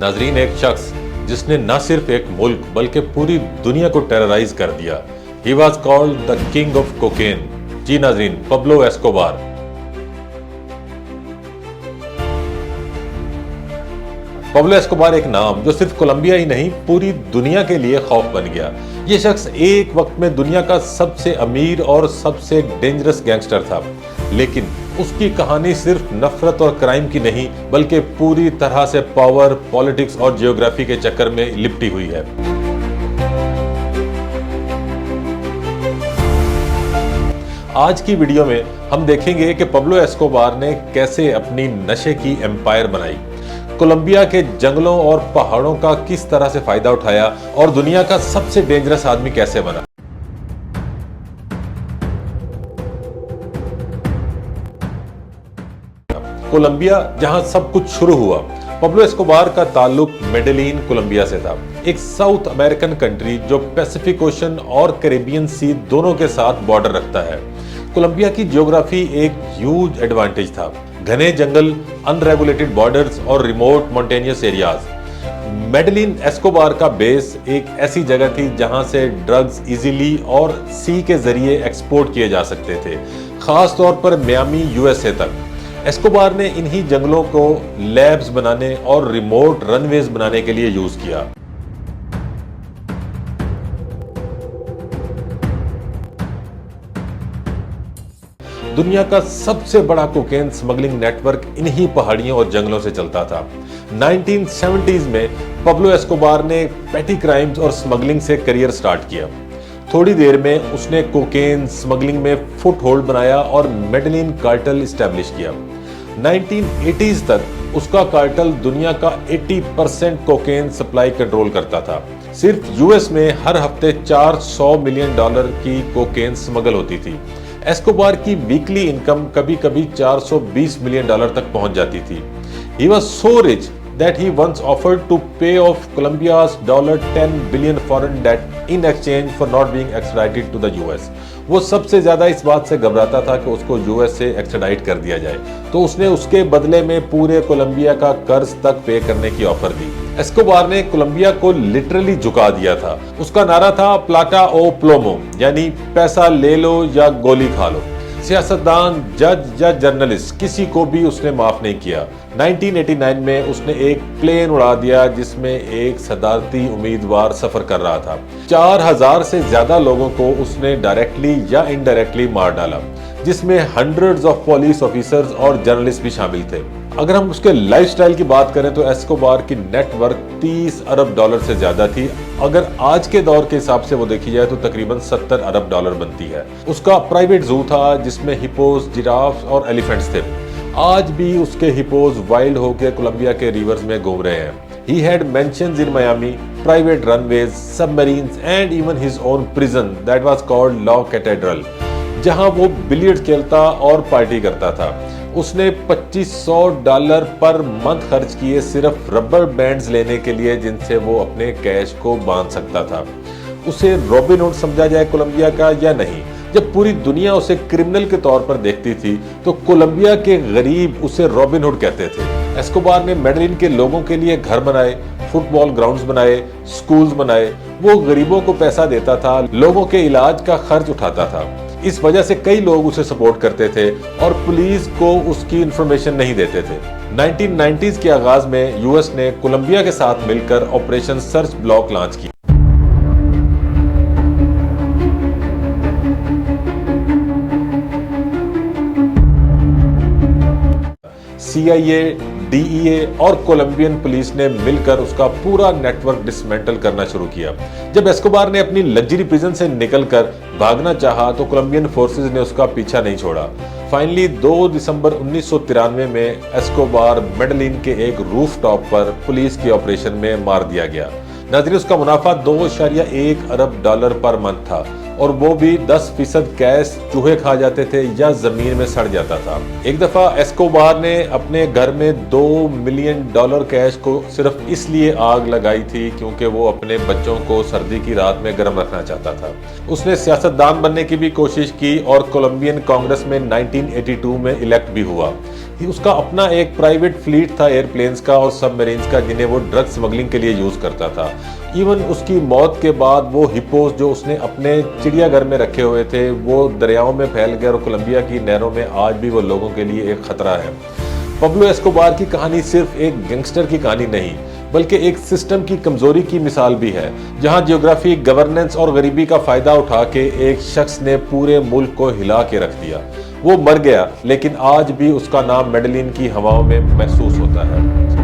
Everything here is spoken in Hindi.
नाजरीन, एक शख्स जिसने न सिर्फ एक मुल्क बल्कि पूरी दुनिया को टेरराइज कर दिया। He was called the king of cocaine. जी नाजरीन, पब्लो एस्कोबार। पब्लो एस्कोबार एक नाम जो सिर्फ कोलंबिया ही नहीं पूरी दुनिया के लिए खौफ बन गया। ये शख्स एक वक्त में दुनिया का सबसे अमीर और सबसे डेंजरस गैंगस्टर था, लेकिन उसकी कहानी सिर्फ नफरत और क्राइम की नहीं बल्कि पूरी तरह से पावर, पॉलिटिक्स और जियोग्राफी के चक्कर में लिपटी हुई है। आज की वीडियो में हम देखेंगे कि पब्लो एस्कोबार ने कैसे अपनी नशे की एम्पायर बनाई, कोलंबिया के जंगलों और पहाड़ों का किस तरह से फायदा उठाया और दुनिया का सबसे डेंजरस आदमी कैसे बना। कोलंबिया जहां सब कुछ शुरू हुआ। पब्लो एस्कोबार का ताल्लुक मेडेलिन कोलंबिया से था, एक साउथ अमेरिकन कंट्री जो पैसिफिक ओशन और कैरिबियन सी दोनों के साथ बॉर्डर रखता है। कोलंबिया की जियोग्राफी एक ह्यूज एडवांटेज था, घने जंगल, अनरेगुलेटेड बॉर्डर्स और remote mountainous areas. Medellin Escobar का बेस एक ऐसी जगह थी जहां से ड्रग्स इजीली और सी के जरिए एक्सपोर्ट किए जा सकते थे, खास तौर पर मियामी यूएसए तक। एस्कोबार ने इन्हीं जंगलों को लैब्स बनाने और रिमोट रनवेज बनाने के लिए यूज किया। दुनिया का सबसे बड़ा कोकेन स्मगलिंग नेटवर्क इन्हीं पहाड़ियों और जंगलों से चलता था। 1970s में पब्लो एस्कोबार ने पेटी क्राइम्स और स्मगलिंग से करियर स्टार्ट किया। थोड़ी देर में उसने कोकेन स्मगलिंग में फुट होल्ड बनाया और मेडेलिन कार्टेल एस्टैब्लिश किया। 1980s तक उसका कार्टेल दुनिया का 80% कोकेन सप्लाई कंट्रोल करता था। सिर्फ यूएस में हर हफ्ते $400 मिलियन की कोकेन स्मगल होती थी। एस्कोबार की वीकली इनकम कभी कभी $420 मिलियन तक पहुंच जाती थी। He was so rich that he once offered to pay off Colombia's $10 billion foreign debt in exchange for not being extradited to the US. वो सबसे ज्यादा इस बात से घबराता था कि उसको यूएस से एक्स्ट्राडाइट कर दिया जाए, तो उसने उसके बदले में पूरे कोलंबिया का कर्ज तक पे करने की ऑफर दी। एस्कोबार ने कोलंबिया को लिटरली झुका दिया था। उसका नारा था प्लाटा ओ प्लोमो, यानी पैसा ले लो या गोली खा लो। सियासतदान, जज या जर्नलिस्ट, किसी को भी उसने माफ नहीं किया। 1989 में उसने एक प्लेन उड़ा दिया जिसमें एक सदारती उम्मीदवार सफर कर रहा था। 4000 से ज्यादा लोगों को उसने डायरेक्टली या इनडायरेक्टली मार डाला, जिसमें हंड्रेड्स ऑफ पुलिस ऑफिसर्स और जर्नलिस्ट भी शामिल थे। अगर हम उसके लाइफस्टाइल की बात करें तो एस्कोबार की नेटवर्क $30 अरब से ज्यादा थी। अगर आज के दौर के हिसाब से वो देखी जाए तो तकरीबन $70 अरब बनती है। उसका प्राइवेट जू था जिसमें हिपोस, जिराफ और एलिफेंट्स थे। आज भी उसके हिपोस वाइल्ड होकर कोलंबिया के रिवर्स में घूम रहे हैं। He had mansions in Miami, private runways, submarines and even his own prison that was called Law Cathedral, जहां वो बिलियर्ड्स खेलता और पार्टी करता था। उसने $2500 पर मंथ खर्च किए सिर्फ रबर बैंड्स लेने के लिए जिनसे वो अपने कैश को बांध सकता था। उसे रॉबिन हुड समझा जाए कोलंबिया का या नहीं, जब पूरी दुनिया उसे क्रिमिनल के तौर पर देखती थी तो कोलंबिया के गरीब उसे रॉबिन हुड कहते थे। एस्कोबार ने मेडेलिन के लोगों के लिए घर बनाए, फुटबॉल ग्राउंड्स बनाए, स्कूल्स बनाए। वो गरीबों को पैसा देता था, लोगों के इलाज का खर्च उठाता था। इस वजह से कई लोग उसे सपोर्ट करते थे और पुलिस को उसकी इंफॉर्मेशन नहीं देते थे। 1990s के आगाज में यूएस ने कोलंबिया के साथ मिलकर ऑपरेशन सर्च ब्लॉक लॉन्च किया। CIA, DEA और कोलंबियन पुलिस ने मिलकर उसका पूरा नेटवर्क डिसमेंटल करना शुरू किया। जब एस्कोबार ने अपनी लग्जरी प्रिजन से निकलकर भागना चाहा तो कोलंबियन फोर्सेस ने उसका पीछा नहीं छोड़ा। फाइनली 2 दिसंबर 1993 में एस्कोबार मेडेलिन के एक रूफ टॉप पर पुलिस के ऑपरेशन में मार दिया गया। नाज़रीन, उसका मुनाफा $2.1 अरब पर मंथ था और वो भी 10% कैश चूहे खा जाते थे या जमीन में सड़ जाता था। एक दफा एस्कोबार ने अपने घर में $2 मिलियन कैश को सिर्फ इसलिए आग लगाई थी क्योंकि वो अपने बच्चों को सर्दी की रात में गर्म रखना चाहता था। उसने सियासतदान बनने की भी कोशिश की और कोलंबियन कांग्रेस में 1982 में इलेक्ट भी हुआ। उसका अपना एक प्राइवेट फ्लीट था एयरप्लेन्स का और सबमरीन्स का, जिन्हें वो ड्रग स्मगलिंग के लिए यूज करता था। इवन उसकी मौत के बाद वो हिप्पोस जो उसने अपने चिड़ियाघर में रखे हुए थे वो दरियाओं में फैल गए और कोलंबिया की नहरों में आज भी वो लोगों के लिए एक खतरा है। पब्लो एस्कोबार की कहानी सिर्फ एक गैंगस्टर की कहानी नहीं, बल्कि एक सिस्टम की कमजोरी की मिसाल भी है, जहां जियोग्राफी, गवर्नेंस और गरीबी का फायदा उठा के एक शख्स ने पूरे मुल्क को हिला के रख दिया। वो मर गया, लेकिन आज भी उसका नाम मेडेलिन की हवाओं में महसूस होता है।